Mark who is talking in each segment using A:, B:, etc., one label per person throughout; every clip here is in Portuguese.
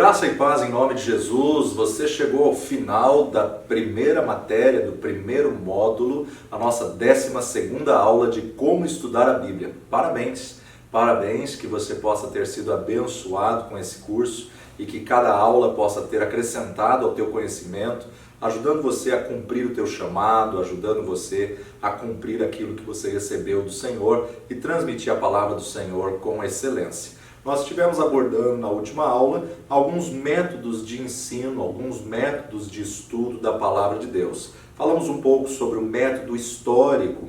A: Graça e paz em nome de Jesus. Você chegou ao final da primeira matéria, do primeiro módulo, a nossa 12ª aula de como estudar a Bíblia. Parabéns! Parabéns, que você possa ter sido abençoado com esse curso e que cada aula possa ter acrescentado ao teu conhecimento, ajudando você a cumprir o teu chamado, ajudando você a cumprir aquilo que você recebeu do Senhor e transmitir a palavra do Senhor com excelência. Nós estivemos abordando na última aula alguns métodos de ensino, alguns métodos de estudo da palavra de Deus. Falamos um pouco sobre o método histórico,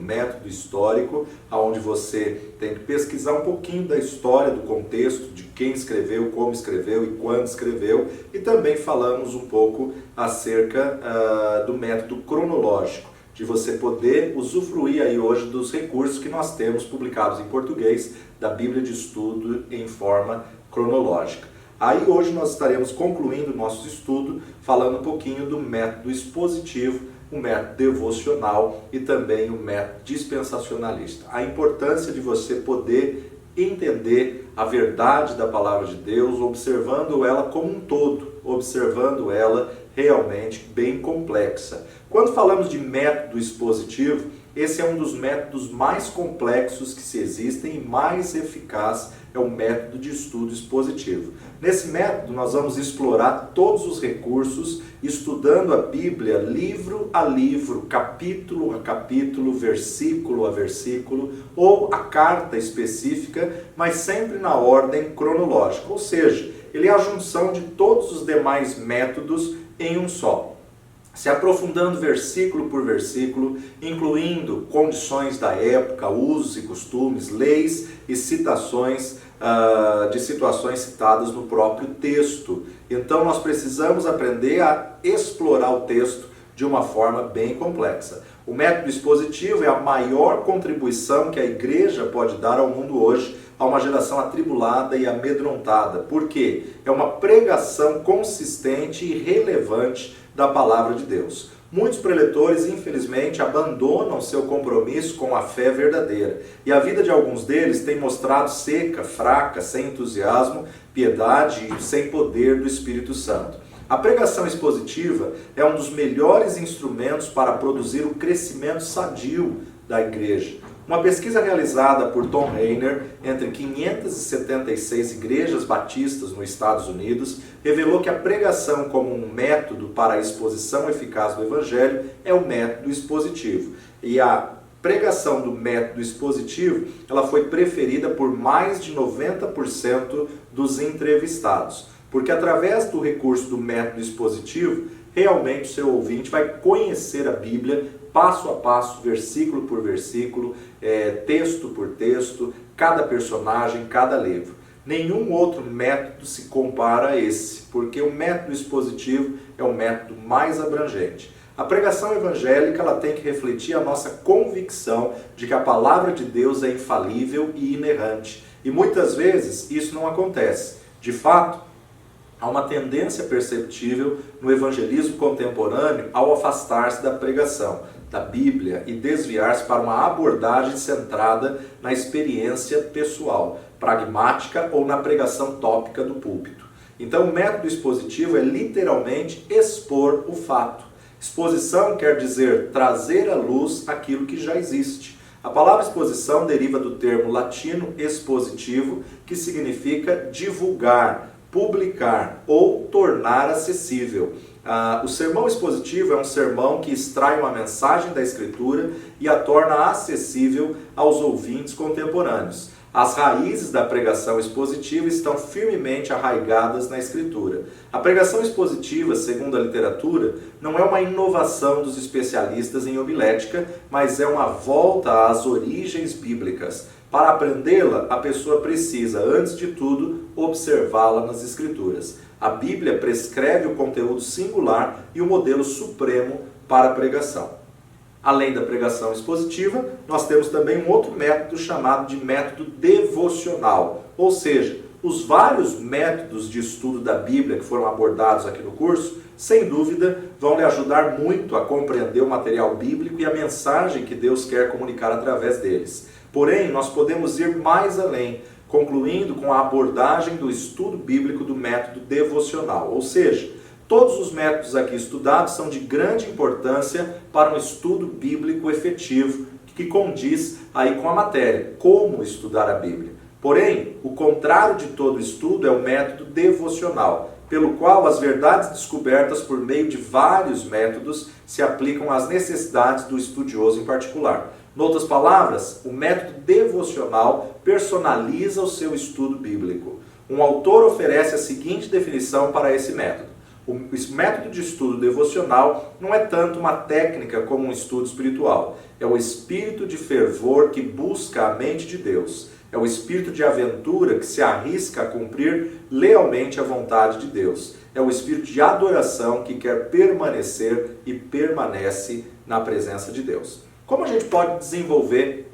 A: onde você tem que pesquisar um pouquinho da história, do contexto, de quem escreveu, como escreveu e quando escreveu, e também falamos um pouco acerca do método cronológico, de você poder usufruir aí hoje dos recursos que nós temos publicados em português da Bíblia de Estudo em forma cronológica. Aí hoje nós estaremos concluindo o nosso estudo falando um pouquinho do método expositivo, o método devocional e também o método dispensacionalista. A importância de você poder entender a verdade da palavra de Deus, observando ela como um todo, observando ela realmente bem complexa. Quando falamos de método expositivo, esse é um dos métodos mais complexos que se existem e mais eficaz é o método de estudo expositivo. Nesse método nós vamos explorar todos os recursos, estudando a Bíblia livro a livro, capítulo a capítulo, versículo a versículo, ou a carta específica, mas sempre na ordem cronológica, ou seja, ele é a junção de todos os demais métodos em um só. Se aprofundando versículo por versículo, incluindo condições da época, usos e costumes, leis e citações de situações citadas no próprio texto. Então nós precisamos aprender a explorar o texto de uma forma bem complexa. O método expositivo é a maior contribuição que a igreja pode dar ao mundo hoje, a uma geração atribulada e amedrontada. Por quê? É uma pregação consistente e relevante da palavra de Deus. Muitos preletores, infelizmente, abandonam seu compromisso com a fé verdadeira. E a vida de alguns deles tem mostrado seca, fraca, sem entusiasmo, piedade e sem poder do Espírito Santo. A pregação expositiva é um dos melhores instrumentos para produzir o crescimento sadio da igreja. Uma pesquisa realizada por Tom Rainer entre 576 igrejas batistas nos Estados Unidos revelou que a pregação como um método para a exposição eficaz do Evangelho é o método expositivo. E a pregação do método expositivo ela foi preferida por mais de 90% dos entrevistados, porque através do recurso do método expositivo, realmente o seu ouvinte vai conhecer a Bíblia passo a passo, versículo por versículo, texto por texto, cada personagem, cada livro. Nenhum outro método se compara a esse, porque o método expositivo é o método mais abrangente. A pregação evangélica ela tem que refletir a nossa convicção de que a palavra de Deus é infalível e inerrante. E muitas vezes isso não acontece. De fato, há uma tendência perceptível no evangelismo contemporâneo ao afastar-se da pregação da Bíblia e desviar-se para uma abordagem centrada na experiência pessoal, pragmática ou na pregação tópica do púlpito. Então o método expositivo é literalmente expor o fato. Exposição quer dizer trazer à luz aquilo que já existe. A palavra exposição deriva do termo latino expositivo, que significa divulgar, publicar ou tornar acessível. O sermão expositivo é um sermão que extrai uma mensagem da Escritura e a torna acessível aos ouvintes contemporâneos. As raízes da pregação expositiva estão firmemente arraigadas na Escritura. A pregação expositiva, segundo a literatura, não é uma inovação dos especialistas em homilética, mas é uma volta às origens bíblicas. Para aprendê-la, a pessoa precisa, antes de tudo, observá-la nas Escrituras. A Bíblia prescreve o conteúdo singular e o modelo supremo para a pregação. Além da pregação expositiva, nós temos também um outro método chamado de método devocional. Ou seja, os vários métodos de estudo da Bíblia que foram abordados aqui no curso, sem dúvida, vão lhe ajudar muito a compreender o material bíblico e a mensagem que Deus quer comunicar através deles. Porém, nós podemos ir mais além, concluindo com a abordagem do estudo bíblico do método devocional. Ou seja, todos os métodos aqui estudados são de grande importância para um estudo bíblico efetivo, que condiz aí com a matéria, como estudar a Bíblia. Porém, o contrário de todo estudo é o método devocional, pelo qual as verdades descobertas por meio de vários métodos se aplicam às necessidades do estudioso em particular. Em outras palavras, o método devocional personaliza o seu estudo bíblico. Um autor oferece a seguinte definição para esse método. O método de estudo devocional não é tanto uma técnica como um estudo espiritual. É o espírito de fervor que busca a mente de Deus. É o espírito de aventura que se arrisca a cumprir lealmente a vontade de Deus. É o espírito de adoração que quer permanecer e permanece na presença de Deus. Como a gente pode desenvolver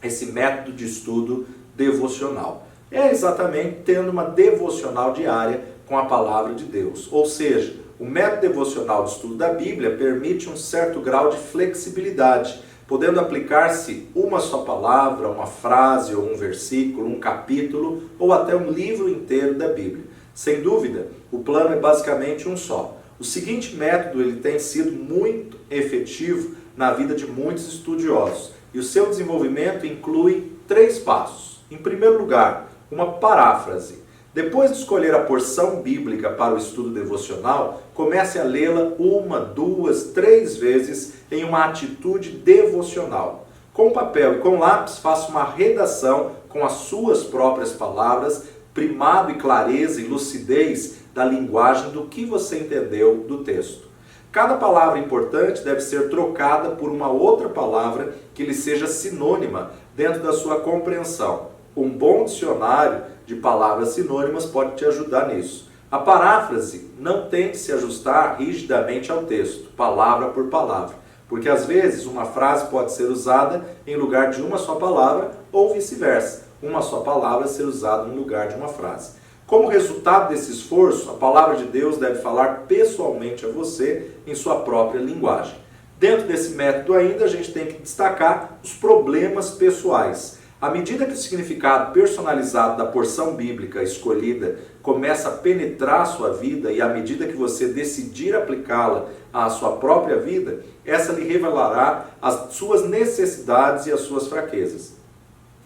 A: esse método de estudo devocional? É exatamente tendo uma devocional diária com a palavra de Deus. Ou seja, o método devocional de estudo da Bíblia permite um certo grau de flexibilidade, podendo aplicar-se uma só palavra, uma frase ou um versículo, um capítulo ou até um livro inteiro da Bíblia. Sem dúvida, o plano é basicamente um só. O seguinte método ele tem sido muito efetivo na vida de muitos estudiosos e o seu desenvolvimento inclui 3 passos. Em primeiro lugar, uma paráfrase. Depois de escolher a porção bíblica para o estudo devocional, comece a lê-la 1, 2, 3 vezes em uma atitude devocional. Com papel e com lápis, faça uma redação com as suas próprias palavras, primado e clareza e lucidez da linguagem do que você entendeu do texto. Cada palavra importante deve ser trocada por uma outra palavra que lhe seja sinônima dentro da sua compreensão. Um bom dicionário de palavras sinônimas pode te ajudar nisso. A paráfrase não tem que se ajustar rigidamente ao texto, palavra por palavra, porque às vezes uma frase pode ser usada em lugar de uma só palavra ou vice-versa, uma só palavra ser usada no lugar de uma frase. Como resultado desse esforço, a palavra de Deus deve falar pessoalmente a você em sua própria linguagem. Dentro desse método ainda a gente tem que destacar os problemas pessoais. À medida que o significado personalizado da porção bíblica escolhida começa a penetrar a sua vida e à medida que você decidir aplicá-la à sua própria vida, essa lhe revelará as suas necessidades e as suas fraquezas.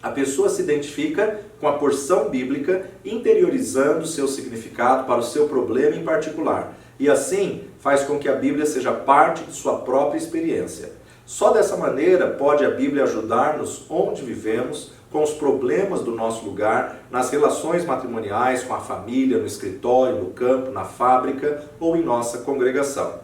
A: A pessoa se identifica com a porção bíblica, interiorizando seu significado para o seu problema em particular, e assim faz com que a Bíblia seja parte de sua própria experiência. Só dessa maneira pode a Bíblia ajudar-nos onde vivemos, com os problemas do nosso lugar, nas relações matrimoniais, com a família, no escritório, no campo, na fábrica ou em nossa congregação.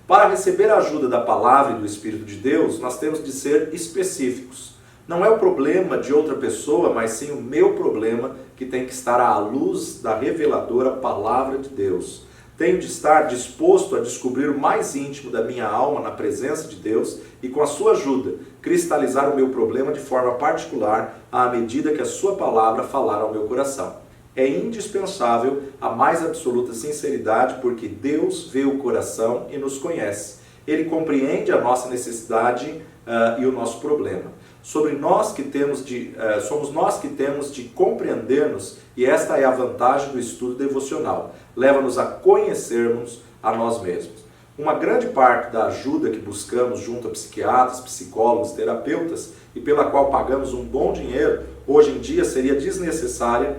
A: Para receber a ajuda da palavra e do Espírito de Deus, nós temos de ser específicos. Não é o problema de outra pessoa, mas sim o meu problema que tem que estar à luz da reveladora palavra de Deus. Tenho de estar disposto a descobrir o mais íntimo da minha alma na presença de Deus e, com a sua ajuda, cristalizar o meu problema de forma particular à medida que a sua palavra falar ao meu coração. É indispensável a mais absoluta sinceridade porque Deus vê o coração e nos conhece. Ele compreende a nossa necessidade e o nosso problema. Somos nós que temos de compreender-nos e esta é a vantagem do estudo devocional. Leva-nos a conhecermos a nós mesmos. Uma grande parte da ajuda que buscamos junto a psiquiatras, psicólogos, terapeutas e pela qual pagamos um bom dinheiro, hoje em dia seria desnecessária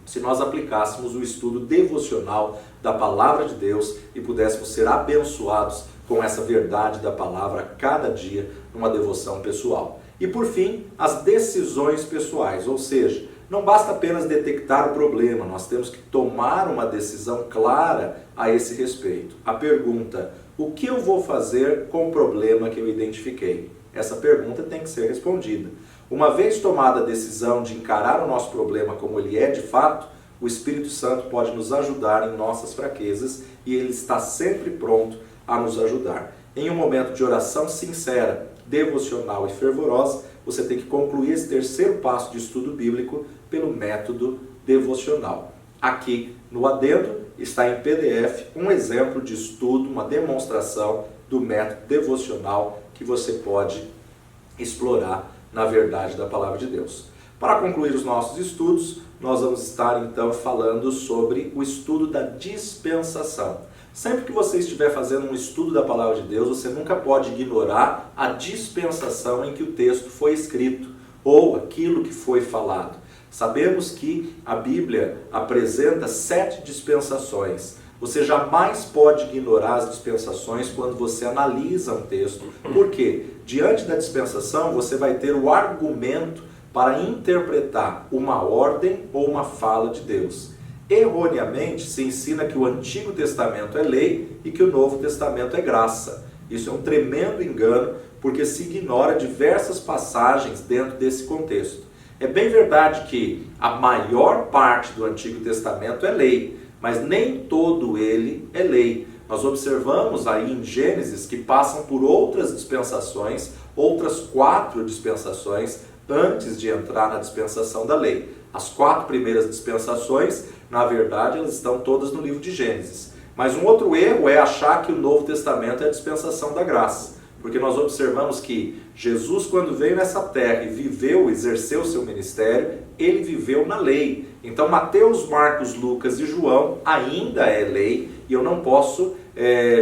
A: se nós aplicássemos o estudo devocional da Palavra de Deus e pudéssemos ser abençoados com essa verdade da palavra a cada dia numa devoção pessoal. E por fim, as decisões pessoais, ou seja, não basta apenas detectar o problema, nós temos que tomar uma decisão clara a esse respeito. A pergunta, o que eu vou fazer com o problema que eu identifiquei? Essa pergunta tem que ser respondida. Uma vez tomada a decisão de encarar o nosso problema como ele é de fato, o Espírito Santo pode nos ajudar em nossas fraquezas e ele está sempre pronto a nos ajudar. Em um momento de oração sincera, devocional e fervorosa, você tem que concluir esse terceiro passo de estudo bíblico pelo método devocional. Aqui no adendo está em PDF um exemplo de estudo, uma demonstração do método devocional que você pode explorar na verdade da Palavra de Deus. Para concluir os nossos estudos, nós vamos estar então falando sobre o estudo da dispensação. Sempre que você estiver fazendo um estudo da Palavra de Deus, você nunca pode ignorar a dispensação em que o texto foi escrito, ou aquilo que foi falado. Sabemos que a Bíblia apresenta 7 dispensações. Você jamais pode ignorar as dispensações quando você analisa um texto. Por quê? Diante da dispensação, você vai ter o argumento para interpretar uma ordem ou uma fala de Deus. Erroneamente, se ensina que o Antigo Testamento é lei e que o Novo Testamento é graça. Isso é um tremendo engano, porque se ignora diversas passagens dentro desse contexto. É bem verdade que a maior parte do Antigo Testamento é lei, mas nem todo ele é lei. Nós observamos aí em Gênesis que passam por outras dispensações, outras 4 dispensações, antes de entrar na dispensação da lei. As 4 primeiras dispensações, na verdade, elas estão todas no livro de Gênesis. Mas um outro erro é achar que o Novo Testamento é a dispensação da graça. Porque nós observamos que Jesus, quando veio nessa terra e viveu, exerceu o seu ministério, ele viveu na lei. Então Mateus, Marcos, Lucas e João ainda é lei, e eu não posso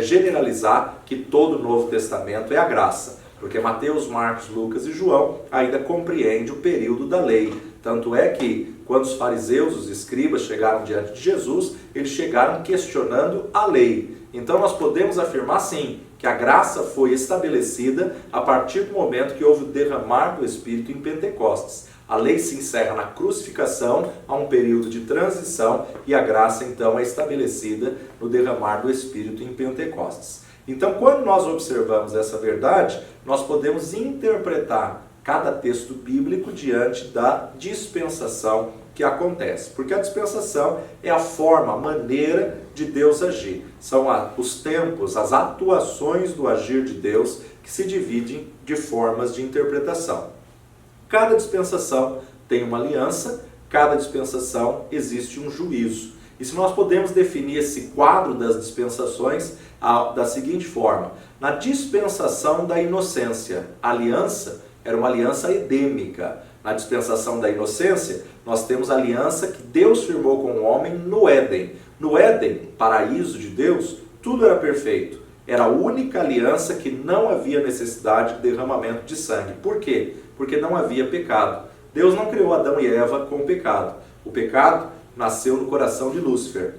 A: generalizar que todo o Novo Testamento é a graça. Porque Mateus, Marcos, Lucas e João ainda compreende o período da lei. Tanto é que quando os fariseus, os escribas chegaram diante de Jesus, eles chegaram questionando a lei. Então nós podemos afirmar sim, que a graça foi estabelecida a partir do momento que houve o derramar do Espírito em Pentecostes. A lei se encerra na crucificação, há um período de transição, e a graça então é estabelecida no derramar do Espírito em Pentecostes. Então, quando nós observamos essa verdade, nós podemos interpretar cada texto bíblico diante da dispensação que acontece. Porque a dispensação é a forma, a maneira de Deus agir. São os tempos, as atuações do agir de Deus que se dividem de formas de interpretação. Cada dispensação tem uma aliança, cada dispensação existe um juízo. E se nós podemos definir esse quadro das dispensações da seguinte forma: na dispensação da inocência, a aliança era uma aliança edêmica. Na dispensação da inocência, nós temos a aliança que Deus firmou com o homem no Éden. No Éden, paraíso de Deus, tudo era perfeito. Era a única aliança que não havia necessidade de derramamento de sangue. Por quê? Porque não havia pecado. Deus não criou Adão e Eva com o pecado. O pecado nasceu no coração de Lúcifer.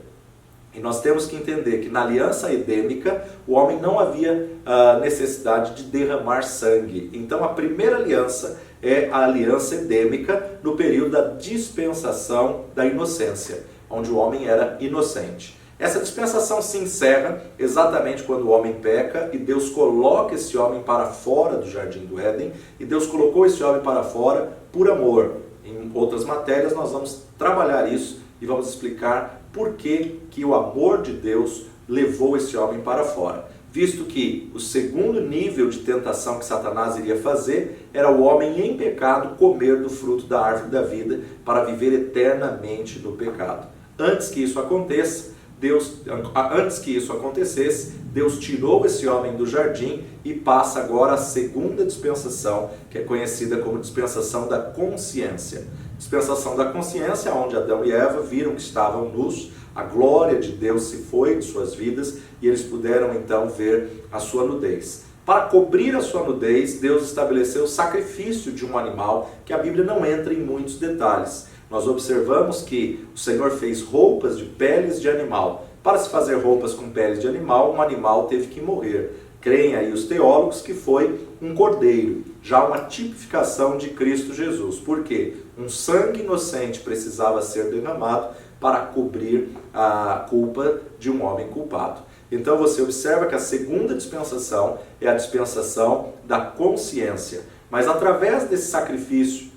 A: E nós temos que entender que na aliança edêmica, o homem não havia necessidade de derramar sangue. Então a primeira aliança é a aliança edêmica no período da dispensação da inocência, onde o homem era inocente. Essa dispensação se encerra exatamente quando o homem peca e Deus coloca esse homem para fora do jardim do Éden, e Deus colocou esse homem para fora por amor. Em outras matérias nós vamos trabalhar isso e vamos explicar por que o amor de Deus levou esse homem para fora. Visto que o segundo nível de tentação que Satanás iria fazer era o homem em pecado comer do fruto da árvore da vida para viver eternamente no pecado. Antes que isso acontecesse, Deus tirou esse homem do jardim e passa agora a segunda dispensação, que é conhecida como dispensação da consciência. Dispensação da consciência, onde Adão e Eva viram que estavam nus, a glória de Deus se foi de suas vidas e eles puderam então ver a sua nudez. Para cobrir a sua nudez, Deus estabeleceu o sacrifício de um animal, que a Bíblia não entra em muitos detalhes. Nós observamos que o Senhor fez roupas de peles de animal. Para se fazer roupas com peles de animal, um animal teve que morrer. Creem aí os teólogos que foi um cordeiro, já uma tipificação de Cristo Jesus. Por quê? Um sangue inocente precisava ser derramado para cobrir a culpa de um homem culpado. Então você observa que a segunda dispensação é a dispensação da consciência. Mas através desse sacrifício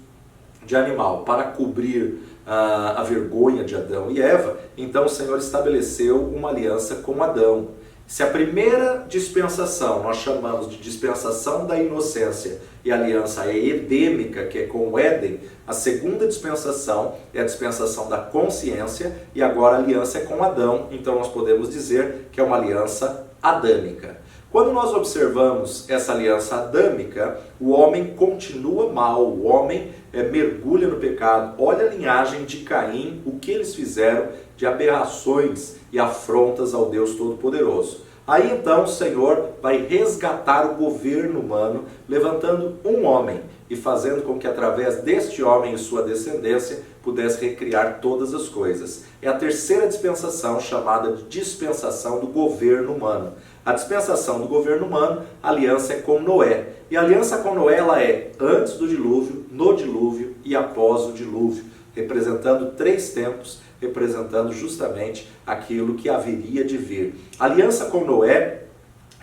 A: de animal para cobrir a vergonha de Adão e Eva, então o Senhor estabeleceu uma aliança com Adão. Se a primeira dispensação nós chamamos de dispensação da inocência e a aliança é edêmica, que é com o Éden, a segunda dispensação é a dispensação da consciência e agora a aliança é com Adão, então nós podemos dizer que é uma aliança adâmica. Quando nós observamos essa aliança adâmica, o homem continua mal, o homem mergulha no pecado. Olha a linhagem de Caim, o que eles fizeram de aberrações e afrontas ao Deus Todo-Poderoso. Aí então o Senhor vai resgatar o governo humano, levantando um homem e fazendo com que através deste homem e sua descendência pudesse recriar todas as coisas. É a terceira dispensação, chamada de dispensação do governo humano. A dispensação do governo humano, a aliança é com Noé. E a aliança com Noé, ela é antes do dilúvio, no dilúvio e após o dilúvio, representando 3 tempos, representando justamente aquilo que haveria de vir. A aliança com Noé,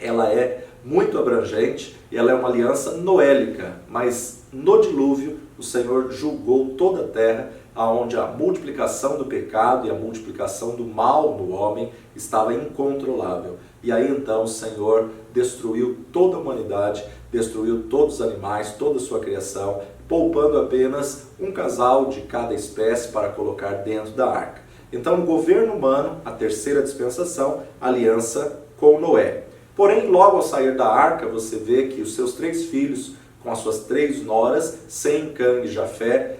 A: ela é muito abrangente, e ela é uma aliança noélica, mas no dilúvio o Senhor julgou toda a terra, onde a multiplicação do pecado e a multiplicação do mal no homem estava incontrolável. E aí então o Senhor destruiu toda a humanidade, destruiu todos os animais, toda a sua criação, poupando apenas um casal de cada espécie para colocar dentro da arca. Então, no governo humano, a terceira dispensação, aliança com Noé. Porém, logo ao sair da arca, você vê que os seus 3 filhos, com as suas 3 noras, Sem, Cã e Jafé,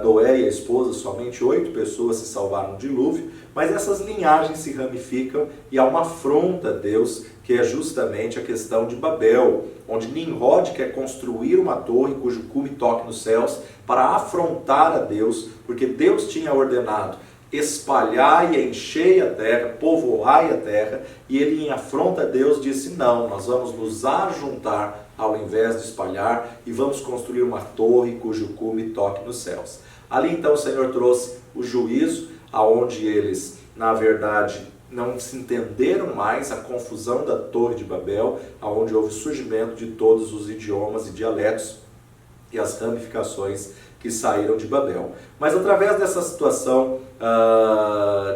A: Noé e a esposa, somente 8 pessoas se salvaram no dilúvio, mas essas linhagens se ramificam e há uma afronta a Deus, que é justamente a questão de Babel, onde Nimrod quer construir uma torre cujo cume toque nos céus para afrontar a Deus, porque Deus tinha ordenado: espalhai e enchei a terra, povoai a terra, e ele, em afronta a Deus, disse: não, nós vamos nos ajuntar ao invés de espalhar e vamos construir uma torre cujo cume toque nos céus. Ali então o Senhor trouxe o juízo, aonde eles, na verdade, não se entenderam mais, a confusão da Torre de Babel, aonde houve o surgimento de todos os idiomas e dialetos e as ramificações que saíram de Babel. Mas através dessa situação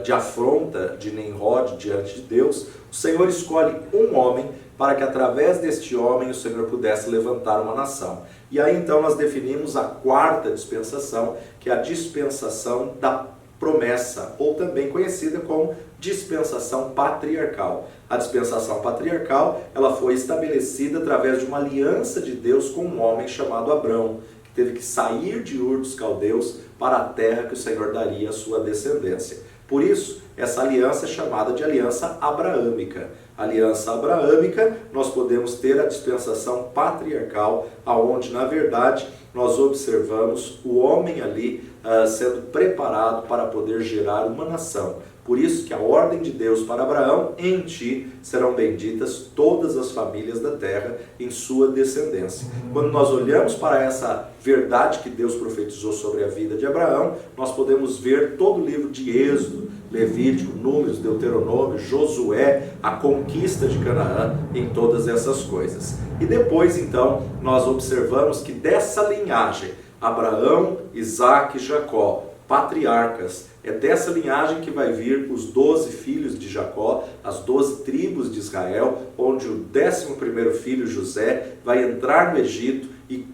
A: de afronta de Nimrod diante de Deus, o Senhor escolhe um homem para que através deste homem o Senhor pudesse levantar uma nação. E aí então nós definimos a 4ª dispensação, que é a dispensação da promessa, ou também conhecida como dispensação patriarcal. A dispensação patriarcal, ela foi estabelecida através de uma aliança de Deus com um homem chamado Abrão, que teve que sair de Ur dos Caldeus para a terra que o Senhor daria à sua descendência. Por isso, essa aliança é chamada de aliança abraâmica. Aliança abraâmica, nós podemos ter a dispensação patriarcal, aonde na verdade nós observamos o homem ali sendo preparado para poder gerar uma nação. Por isso que a ordem de Deus para Abraão: em ti serão benditas todas as famílias da terra em sua descendência. Quando nós olhamos para essa verdade que Deus profetizou sobre a vida de Abraão, nós podemos ver todo o livro de Êxodo, Levítico, Números, Deuteronômio, Josué, a conquista de Canaã, em todas essas coisas. E depois então nós observamos que dessa linhagem, Abraão, Isaque e Jacó, patriarcas, é dessa linhagem que vai vir os 12 filhos de Jacó, as 12 tribos de Israel, onde o 11º filho, José, vai entrar no Egito e,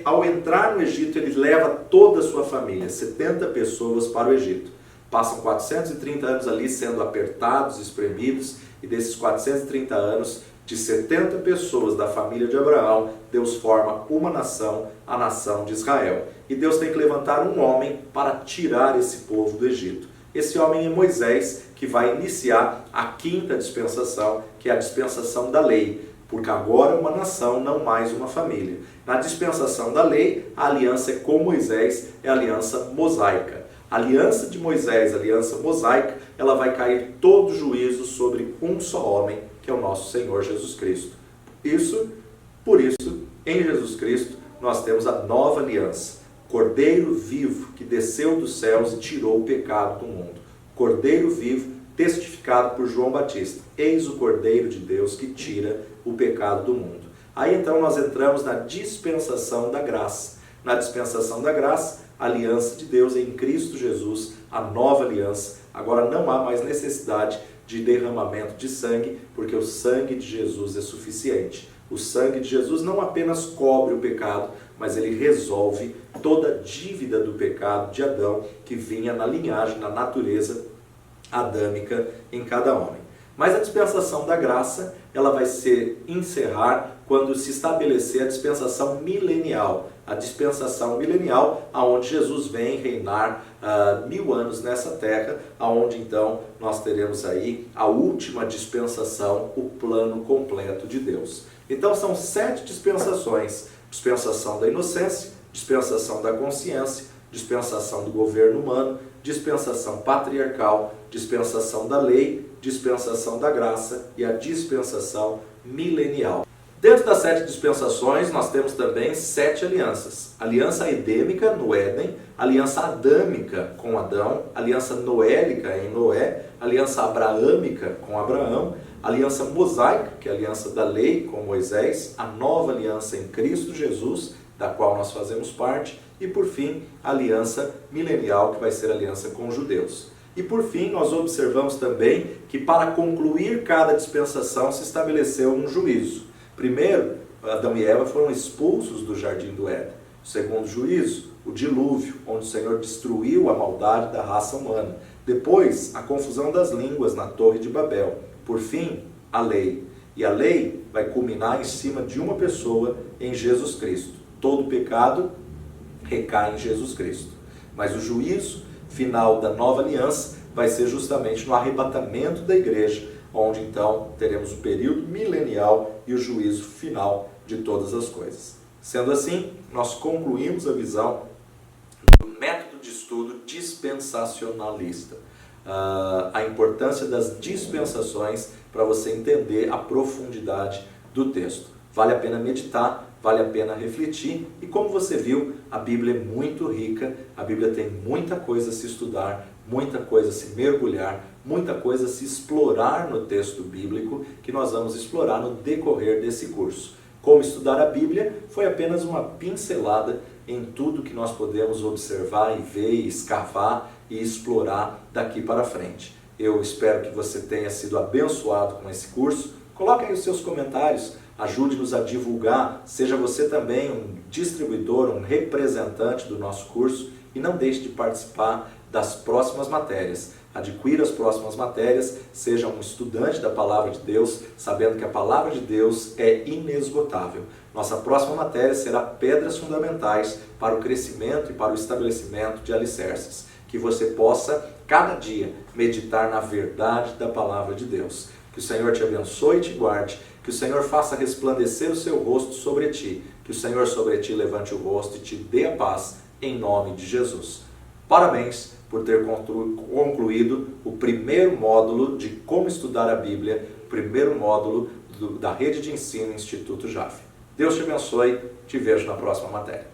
A: ao entrar no Egito, ele leva toda a sua família, 70 pessoas, para o Egito. Passam 430 anos ali sendo apertados, espremidos, e desses 430 anos, de 70 pessoas da família de Abraão, Deus forma uma nação, a nação de Israel. E Deus tem que levantar um homem para tirar esse povo do Egito. Esse homem é Moisés, que vai iniciar a 5ª dispensação, que é a dispensação da lei, porque agora é uma nação, não mais uma família. Na dispensação da lei, a aliança é com Moisés, é a aliança mosaica. A aliança de Moisés, a aliança mosaica, ela vai cair todo juízo sobre um só homem, que é o nosso Senhor Jesus Cristo. Por isso, em Jesus Cristo, nós temos a nova aliança. Cordeiro vivo que desceu dos céus e tirou o pecado do mundo. Cordeiro vivo testificado por João Batista. Eis o Cordeiro de Deus que tira o pecado do mundo. Aí então nós entramos na dispensação da graça. Na dispensação da graça, a aliança de Deus em Cristo Jesus, a nova aliança. Agora não há mais necessidade de derramamento de sangue, porque o sangue de Jesus é suficiente. O sangue de Jesus não apenas cobre o pecado, mas ele resolve toda a dívida do pecado de Adão, que vinha na linhagem, na natureza adâmica em cada homem. Mas a dispensação da graça, ela vai se encerrar quando se estabelecer a dispensação milenial. A dispensação milenial, aonde Jesus vem reinar 1000 anos nessa terra, aonde então nós teremos aí a última dispensação, o plano completo de Deus. Então são 7 dispensações: dispensação da inocência, dispensação da consciência, dispensação do governo humano, dispensação patriarcal, dispensação da lei, dispensação da graça e a dispensação milenial. Dentro das 7 dispensações, nós temos também 7 alianças. Aliança edêmica no Éden, aliança adâmica com Adão, aliança noélica em Noé, aliança abraâmica com Abraão, aliança mosaica, que é a aliança da lei com Moisés, a nova aliança em Cristo Jesus, da qual nós fazemos parte, e por fim, a aliança milenial, que vai ser a aliança com os judeus. E por fim, nós observamos também que para concluir cada dispensação se estabeleceu um juízo. Primeiro, Adão e Eva foram expulsos do jardim do Éden. O segundo juízo, o dilúvio, onde o Senhor destruiu a maldade da raça humana. Depois, a confusão das línguas na Torre de Babel. Por fim, a lei. E a lei vai culminar em cima de uma pessoa, em Jesus Cristo. Todo pecado recai em Jesus Cristo. Mas o juízo final da nova aliança vai ser justamente no arrebatamento da igreja, onde então teremos o período milenial e o juízo final de todas as coisas. Sendo assim, nós concluímos a visão do método de estudo dispensacionalista. A importância das dispensações para você entender a profundidade do texto. Vale a pena meditar, vale a pena refletir, e como você viu, a Bíblia é muito rica, a Bíblia tem muita coisa a se estudar, muita coisa a se mergulhar, muita coisa a se explorar no texto bíblico, que nós vamos explorar no decorrer desse curso. Como estudar a Bíblia foi apenas uma pincelada em tudo que nós podemos observar e ver, e escavar e explorar daqui para frente. Eu espero que você tenha sido abençoado com esse curso. Coloque aí os seus comentários, ajude-nos a divulgar, seja você também um distribuidor, um representante do nosso curso, e não deixe de participar das próximas matérias. Adquira as próximas matérias, seja um estudante da Palavra de Deus, sabendo que a Palavra de Deus é inesgotável. Nossa próxima matéria será Pedras Fundamentais para o crescimento e para o estabelecimento de alicerces. Que você possa, cada dia, meditar na verdade da Palavra de Deus. Que o Senhor te abençoe e te guarde. Que o Senhor faça resplandecer o seu rosto sobre ti. Que o Senhor sobre ti levante o rosto e te dê a paz, em nome de Jesus. Parabéns por ter concluído o primeiro módulo de como estudar a Bíblia, o primeiro módulo da rede de ensino Instituto Jaffe. Deus te abençoe, te vejo na próxima matéria.